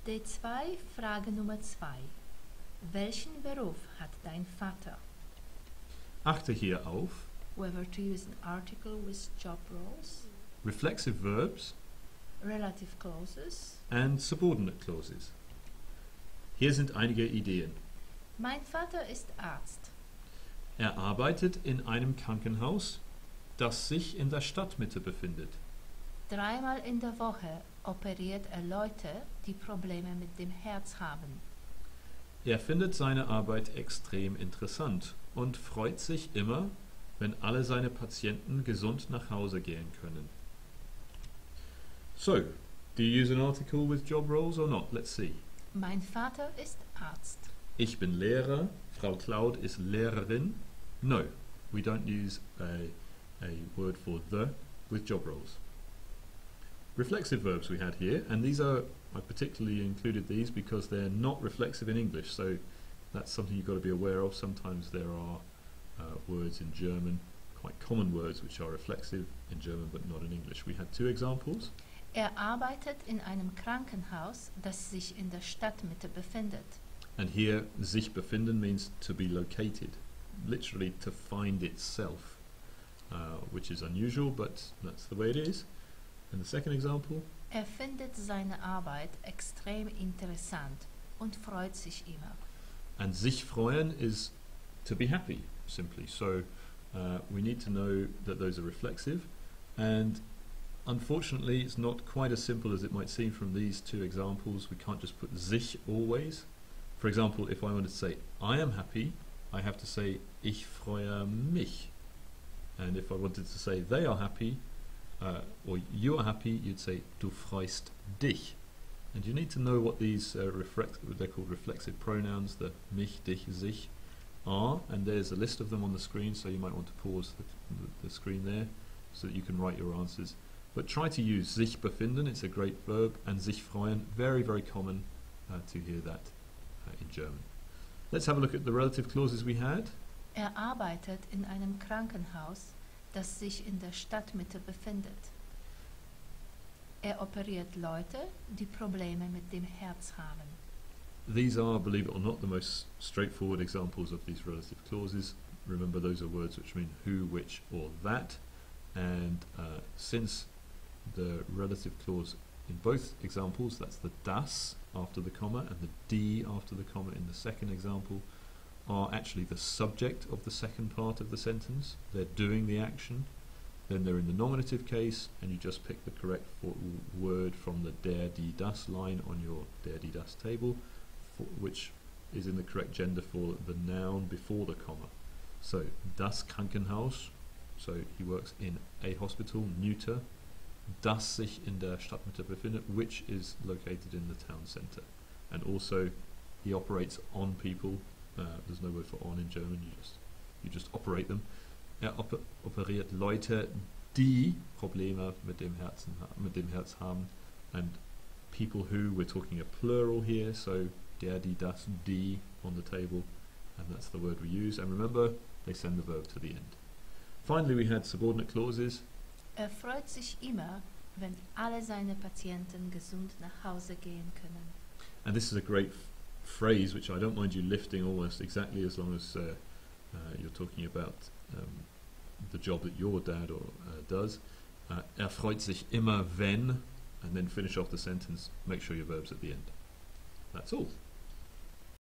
D2, Frage Nummer 2. Welchen Beruf hat dein Vater? Achte hier auf Whether to use an article with job roles, reflexive verbs relative clauses. and subordinate clauses. Hier sind einige Ideen. Mein Vater ist Arzt. Er arbeitet in einem Krankenhaus, das sich in der Stadtmitte befindet. 3-mal in der Woche operiert er Leute, die Probleme mit dem Herz haben. Er findet seine Arbeit extrem interessant und freut sich immer, wenn alle seine Patienten gesund nach Hause gehen können. So, do you use an article with job roles or not? Let's see. Mein Vater ist Arzt. Ich bin Lehrer. Frau Cloud ist Lehrerin. No, we don't use a word for the with job roles. Reflexive verbs we had here, and these are, I particularly included these because they're not reflexive in English, so that's something you've got to be aware of. Sometimes there are words in German, quite common words, which are reflexive in German but not in English. We had 2 examples. Er arbeitet in einem Krankenhaus, das sich in der Stadtmitte befindet. And here, sich befinden means to be located, literally to find itself, which is unusual, but that's the way it is. And the second example, Er findet seine Arbeit extrem interessant und freut sich immer. and sich freuen is to be happy, simply. So we need to know that those are reflexive, and unfortunately it's not quite as simple as it might seem from these 2 examples. We can't just put sich always. For example, if I wanted to say I am happy, I have to say ich freue mich. And if I wanted to say they are happy, or you are happy, you'd say du freust dich. And you need to know what these they're called reflexive pronouns, the mich, dich, sich, are, and there's a list of them on the screen, so you might want to pause the screen there so that you can write your answers. But try to use sich befinden, it's a great verb, and sich freuen, very, very common to hear that in German. Let's have a look at the relative clauses we had. Er arbeitet in einem Krankenhaus, das sich in der Stadtmitte befindet. Er operiert Leute, die Probleme mit dem Herz haben. These are, believe it or not, the most straightforward examples of these relative clauses. Remember, those are words which mean who, which, or that. And since the relative clause in both examples, that's the das after the comma and the die after the comma in the second example, are actually the subject of the second part of the sentence. They're doing the action. Then they're in the nominative case, and you just pick the correct word from the der, die, das line on your der, die, das table, which is in the correct gender for the noun before the comma. So, das Krankenhaus, so he works in a hospital, neuter, das sich in der Stadtmitte befindet, which is located in the town centre. And also, he operates on people. There's no word for on in German, you just operate them. Er operiert Leute, die Probleme mit dem Herz haben, and people who, we're talking a plural here, so der, die, das, die on the table, and that's the word we use. And remember, they send the verb to the end. Finally, we had subordinate clauses. Er freut sich immer, wenn alle seine Patienten gesund nach Hause gehen können. And this is a great phrase which I don't mind you lifting almost exactly as long as you're talking about the job that your dad does. Er freut sich immer wenn, and then finish off the sentence, make sure your verb's at the end. That's all.